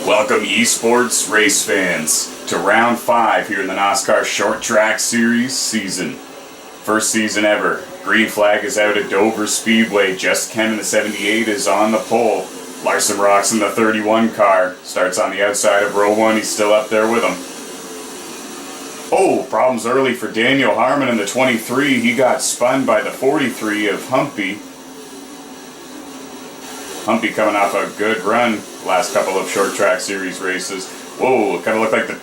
Welcome esports race fans to round 5 here in the NOSSCAR Short Track Series season. First season ever. Green flag is out at Dover Speedway. Just Ken in the 78 is on the pole. Larson Rocks in the 31 car. Starts on the outside of row 1. He's still up there with him. Oh, problems early for Daniel Harmon in the 23. He got spun by the 43 of Humpy. Humpy coming off a good run last couple of short track series races. Whoa, it kind of looked like the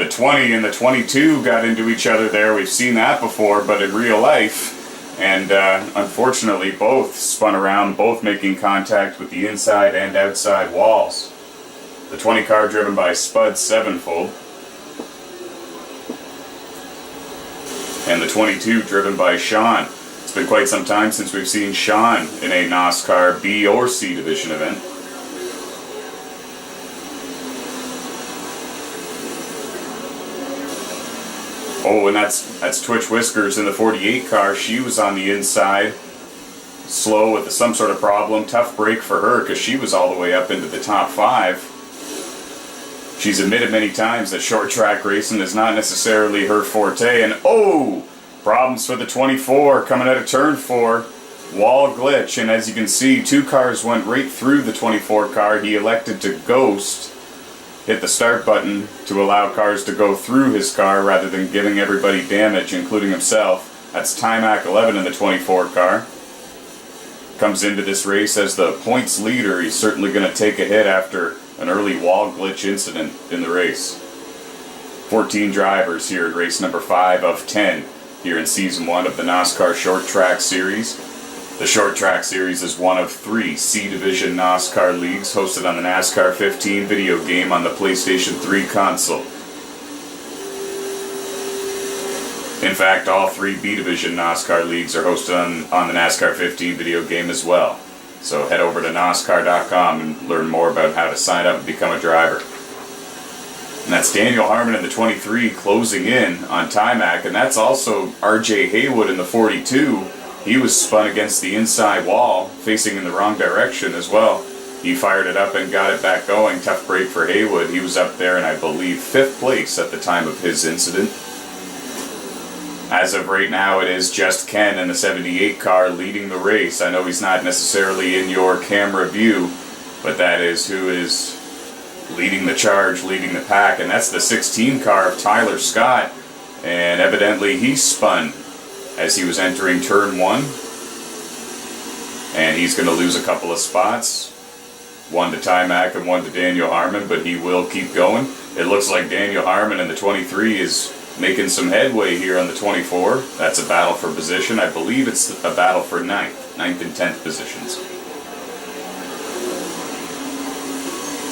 20 and the 22 got into each other there. We've seen that before, but in real life. And unfortunately, both spun around, both making contact with the inside and outside walls. The 20 car driven by Spud Sevenfold. And the 22 driven by Sean. It's been quite some time since we've seen Sean in a NOSSCAR B or C division event. Oh, and that's Twitch Whiskers in the 48 car. She was on the inside, slow with some sort of problem. Tough break for her because she was all the way up into the top 5. She's admitted many times that short track racing is not necessarily her forte. And oh, problems for the 24 coming out of turn 4. Wall glitch, and as you can see, 2 cars went right through the 24 car. He elected to ghost, hit the start button to allow cars to go through his car rather than giving everybody damage, including himself. That's Timac 11 in the 24 car. Comes into this race as the points leader. He's certainly going to take a hit after an early wall glitch incident in the race. 14 drivers here at race number 5 of 10 here in season 1 of the NOSSCAR Short Track Series. The Short Track Series is one of 3 C Division NOSSCAR leagues hosted on the NASCAR 15 video game on the PlayStation 3 console. In fact, all 3 B Division NOSSCAR leagues are hosted on the NASCAR 15 video game as well. So head over to NOSSCAR.com and learn more about how to sign up and become a driver. And that's Daniel Harmon in the 23 closing in on Timac, and that's also RJ Haywood in the 42. He was spun against the inside wall, facing in the wrong direction as well. He fired it up and got it back going. Tough break for Haywood. He was up there in, I believe, 5th place at the time of his incident. As of right now, it is just Ken in the 78 car leading the race. I know he's not necessarily in your camera view, but that is who is leading the charge, leading the pack, and that's the 16 car of Tyler Scott. And evidently he spun as he was entering turn 1, and he's going to lose a couple of spots, one to Timac and one to Daniel Harmon, but he will keep going. It looks like Daniel Harmon in the 23 is making some headway here on the 24. That's a battle for position. I believe it's a battle for 9th and 10th positions.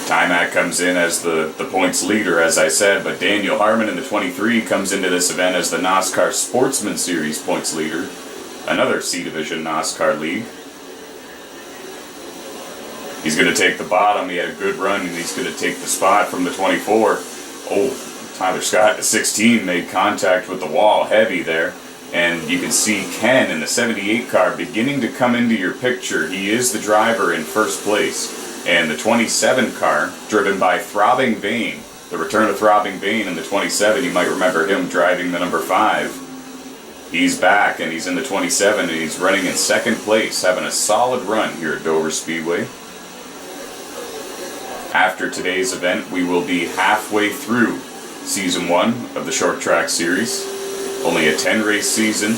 Timac comes in as the points leader, as I said, but Daniel Harmon in the 23 comes into this event as the NOSSCAR Sportsman Series points leader, another C Division NOSSCAR league. He's going to take the bottom. He had a good run, and he's going to take the spot from the 24. Oh, Tyler Scott, the 16, made contact with the wall heavy there, and you can see Ken in the 78 car beginning to come into your picture. He is the driver in first place. And the 27 car, driven by Throbbing Bane, the return of Throbbing Bane in the 27, you might remember him driving the number 5. He's back, and he's in the 27, and he's running in 2nd place, having a solid run here at Dover Speedway. After today's event, we will be halfway through Season 1 of the Short Track Series. Only a 10-race season,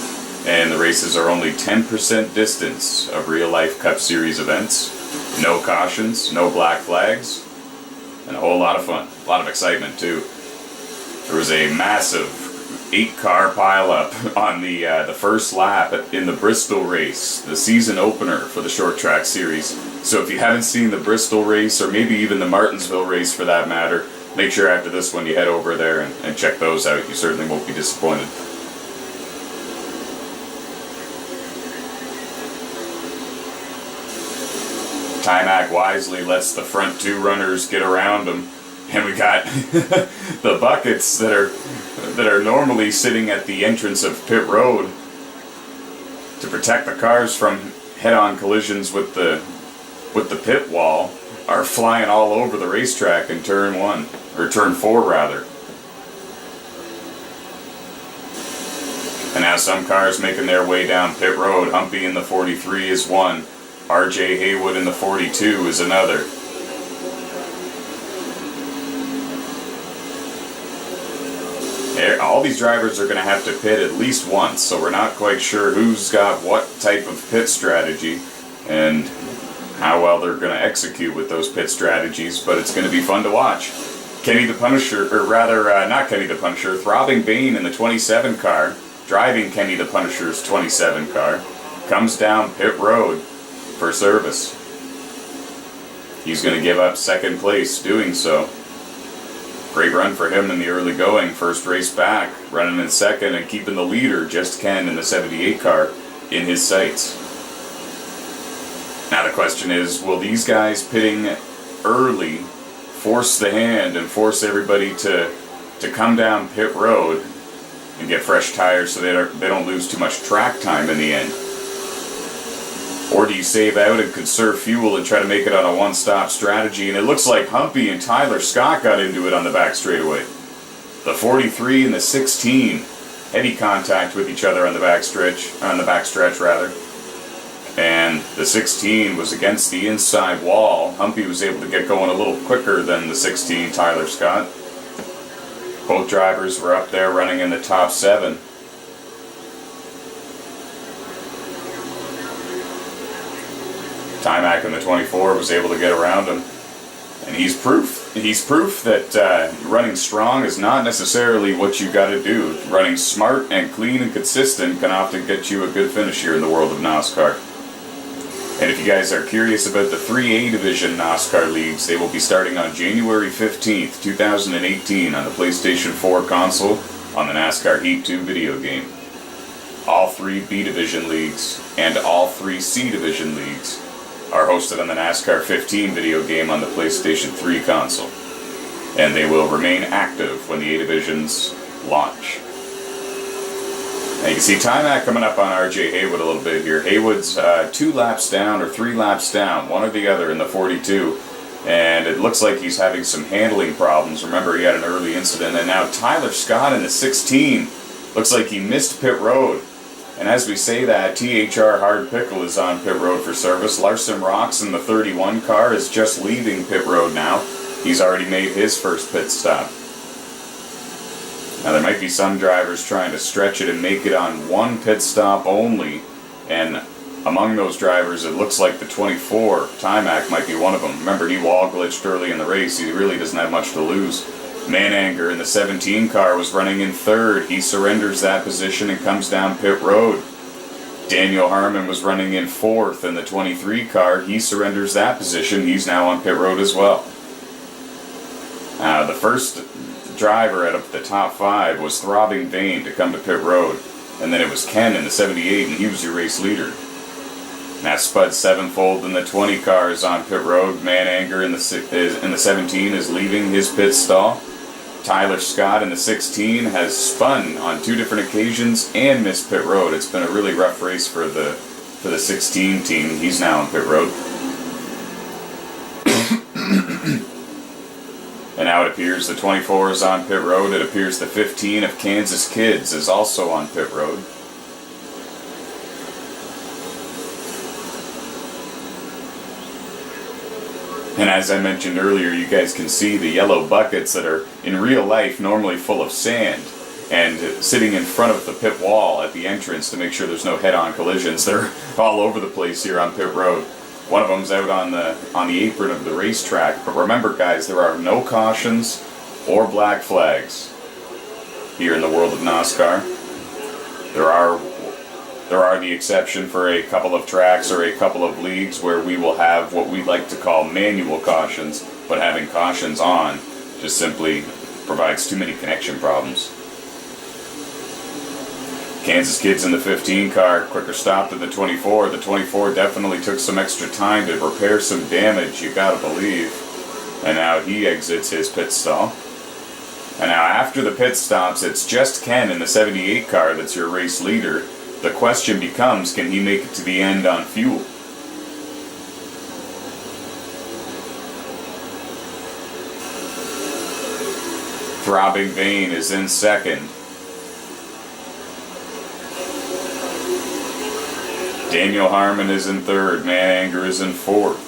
and the races are only 10% distance of real-life Cup Series events. No cautions, no black flags, and a whole lot of fun. A lot of excitement, too. There was a massive 8-car pileup on the first lap in the Bristol race, the season opener for the Short Track Series. So if you haven't seen the Bristol race, or maybe even the Martinsville race for that matter, make sure after this one you head over there and check those out. You certainly won't be disappointed. Timac wisely lets the front 2 runners get around him, and we got the buckets that are normally sitting at the entrance of pit road to protect the cars from head-on collisions with the pit wall are flying all over the racetrack in turn 1, or turn 4 rather. And now some cars making their way down pit road. Humpy in the 43 is one. RJ Haywood in the 42 is another. All these drivers are going to have to pit at least once, so we're not quite sure who's got what type of pit strategy and how well they're going to execute with those pit strategies, but it's going to be fun to watch. Kenny the Punisher, or rather, not Kenny the Punisher, Throbbing Bane in the 27 car, driving Kenny the Punisher's 27 car, comes down pit road for service. He's going to give up second place doing so. Great run for him in the early going, first race back, running in second and keeping the leader, Just Ken in the 78 car, in his sights. Now the question is, will these guys pitting early force the hand and force everybody to come down pit road and get fresh tires so they don't lose too much track time in the end? Or do you save out and conserve fuel and try to make it on a one-stop strategy? And it looks like Humpy and Tyler Scott got into it on the back straightaway. The 43 and the 16, heavy contact with each other on the backstretch rather. And the 16 was against the inside wall. Humpy was able to get going a little quicker than the 16, Tyler Scott. Both drivers were up there running in the top 7. Timac in the 24 was able to get around him. And he's proof that running strong is not necessarily what you got to do. Running smart and clean and consistent can often get you a good finish here in the world of NASCAR. And if you guys are curious about the 3A Division NASCAR leagues, they will be starting on January 15th, 2018 on the PlayStation 4 console on the NASCAR Heat 2 video game. All 3 B Division leagues and all 3 C Division leagues are hosted on the NASCAR 15 video game on the PlayStation 3 console, and they will remain active when the A Divisions launch. Now you can see Timac coming up on RJ Haywood a little bit here. Haywood's 2 laps down or 3 laps down, one or the other in the 42, and it looks like he's having some handling problems. Remember, he had an early incident, and now Tyler Scott in the 16 looks like he missed pit road. And as we say that, THR Hard Pickle is on pit road for service. Larson Rocks in the 31 car is just leaving pit road now. He's already made his first pit stop. Now there might be some drivers trying to stretch it and make it on one pit stop only. And among those drivers, it looks like the 24, Timac, might be one of them. Remember, he wall glitched early in the race. He really doesn't have much to lose. Mananger in the 17 car was running in third. He surrenders that position and comes down pit road. Daniel Harmon was running in fourth in the 23 car. He surrenders that position. He's now on pit road as well. The first driver out of the top 5 was Throbbing Vane to come to pit road. And then it was Ken in the 78, and he was your race leader. Now Spud Sevenfold in the 20 car is on pit road. Mananger in the 17 is leaving his pit stall. Tyler Scott in the 16 has spun on 2 different occasions and missed pit road. It's been a really rough race for the 16 team. He's now on pit road. And now it appears the 24 is on pit road. It appears the 15 of Kansas Kids is also on pit road. And as I mentioned earlier, you guys can see the yellow buckets that are in real life normally full of sand and sitting in front of the pit wall at the entrance to make sure there's no head-on collisions. They're all over the place here on pit road. One of them's out on the apron of the racetrack. But remember, guys, there are no cautions or black flags here in the world of NASCAR. There are the exception for a couple of tracks or a couple of leagues where we will have what we like to call manual cautions, but having cautions on just simply provides too many connection problems. Kansas Kids in the 15 car, quicker stop than the 24. The 24 definitely took some extra time to repair some damage, you gotta believe. And now he exits his pit stall. And now after the pit stops, it's just Ken in the 78 car that's your race leader. The question becomes, can he make it to the end on fuel? Throbbing Vein is in second. Daniel Harmon is in third. Man Anger is in fourth.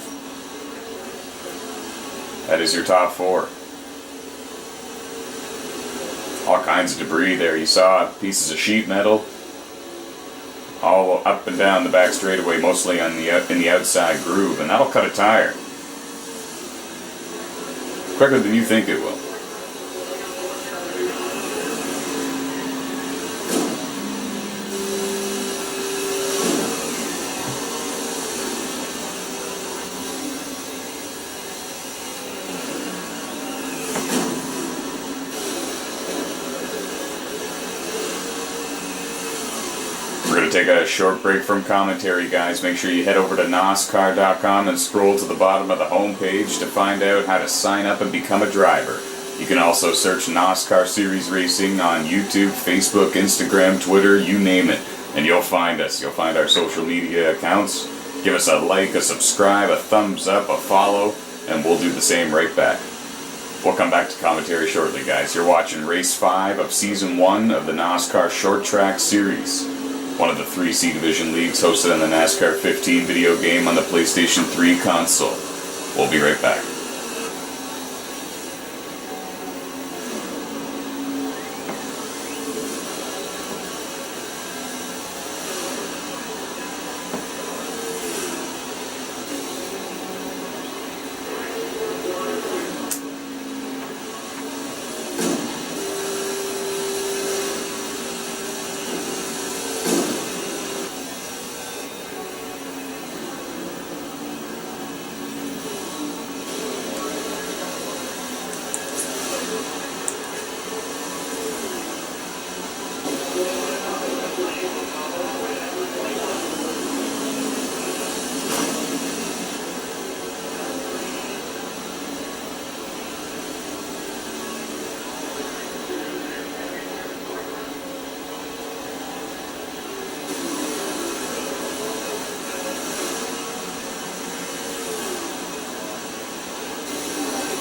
That is your top four. All kinds of debris there. You saw pieces of sheet metal all up and down the back straightaway, mostly on in the outside groove, and that'll cut a tire quicker than you think it will. We're going to take a short break from commentary, guys. Make sure you head over to NOSSCAR.com and scroll to the bottom of the homepage to find out how to sign up and become a driver. You can also search NOSSCAR Series Racing on YouTube, Facebook, Instagram, Twitter, you name it, and you'll find us. You'll find our social media accounts. Give us a like, a subscribe, a thumbs up, a follow, and we'll do the same right back. We'll come back to commentary shortly, guys. You're watching Race 5 of Season 1 of the NOSSCAR Short Track Series, one of the 3 C Division leagues hosted on the NASCAR 15 video game on the PlayStation 3 console. We'll be right back.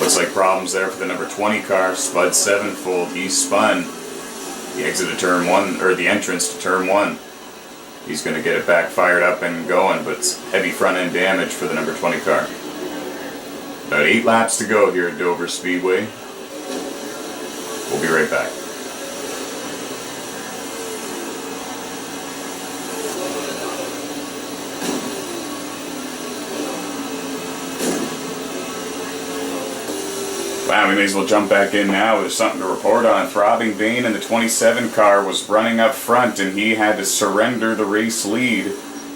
Looks like problems there for the number 20 car, Spud Sevenfold. He spun the exit of turn 1, or the entrance to turn 1. He's going to get it back fired up and going, but it's heavy front end damage for the number 20 car. About 8 laps to go here at Dover Speedway. We'll be right back. Wow, we may as well jump back in now. There's something to report on. Throbbing Vein in the 27 car was running up front, and he had to surrender the race lead.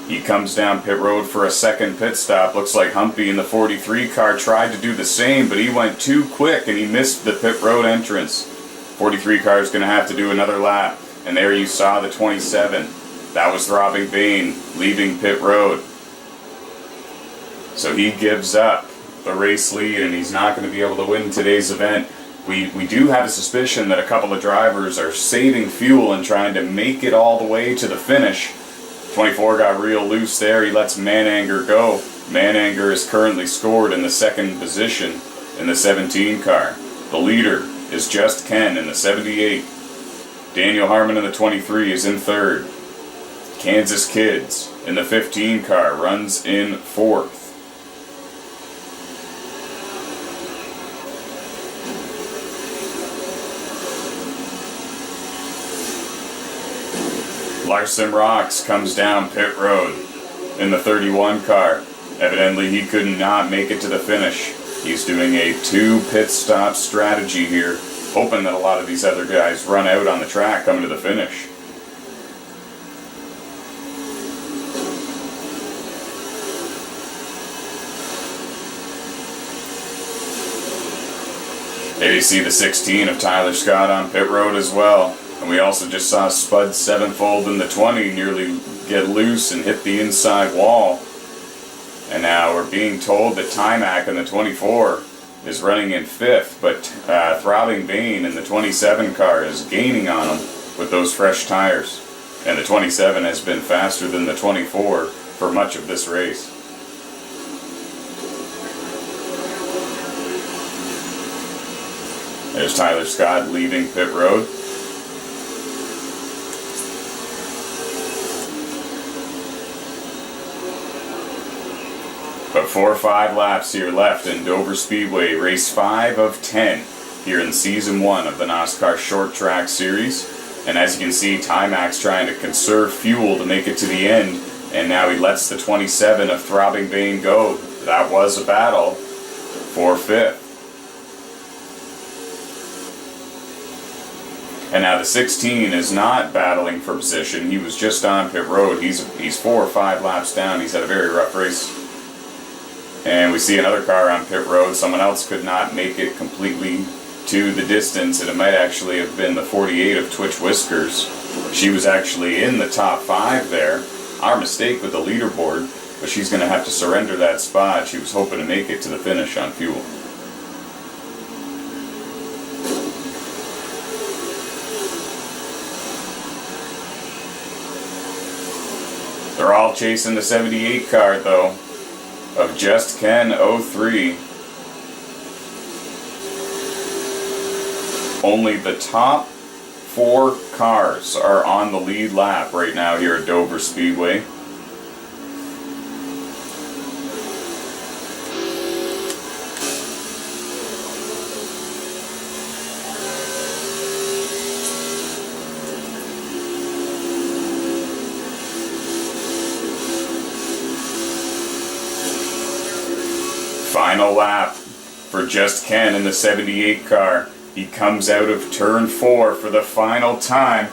He comes down pit road for a second pit stop. Looks like Humpy in the 43 car tried to do the same, but he went too quick, and he missed the pit road entrance. 43 car is going to have to do another lap, and there you saw the 27. That was Throbbing Vein leaving pit road. So he gives up the race lead, and he's not going to be able to win today's event. We do have a suspicion that a couple of drivers are saving fuel and trying to make it all the way to the finish. 24 got real loose there. He lets Man Anger go. Man Anger is currently scored in the second position in the 17 car. The leader is Just Ken in the 78. Daniel Harmon in the 23 is in third. Kansas Kids in the 15 car runs in fourth. Larson Rocks comes down pit road in the 31 car. Evidently he could not make it to the finish. He's doing a 2 pit stop strategy here, hoping that a lot of these other guys run out on the track coming to the finish. There you see the 16 of Tyler Scott on pit road as well. And we also just saw Spud Sevenfold in the 20 nearly get loose and hit the inside wall. And now we're being told that Timac in the 24 is running in 5th, but Throbbing Vein in the 27 car is gaining on him with those fresh tires. And the 27 has been faster than the 24 for much of this race. There's Tyler Scott leaving pit road. But 4 or 5 laps here left in Dover Speedway, race 5 of 10 here in season 1 of the NASCAR Short Track Series. And as you can see, Timax trying to conserve fuel to make it to the end, and now he lets the 27 of Throbbing Bane go. That was a battle for 5th. And now the 16 is not battling for position. He was just on pit road. He's 4 or 5 laps down. He's had a very rough race. And we see another car on pit road. Someone else could not make it completely to the distance, and it might actually have been the 48 of Twitch Whiskers. She was actually in the top 5 there. Our mistake with the leaderboard, but she's going to have to surrender that spot. She was hoping to make it to the finish on fuel. They're all chasing the 78 car though, of Just Ken 03. Only the top 4 cars are on the lead lap right now here at Dover Speedway. Final lap for Just Ken in the 78 car. He comes out of turn 4 for the final time.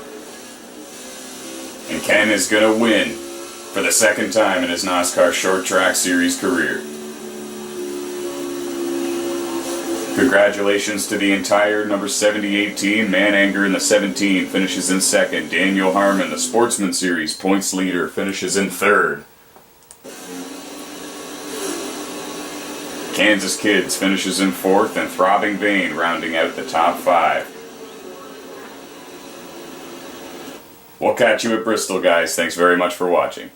And Ken is going to win for the 2nd time in his NASCAR Short Track Series career. Congratulations to the entire number 78 team. Mananger in the 17 finishes in 2nd. Daniel Harmon, the Sportsman Series points leader, finishes in 3rd. Kansas Kids finishes in 4th, and Throbbing Bane rounding out the top 5. We'll catch you at Bristol, guys. Thanks very much for watching.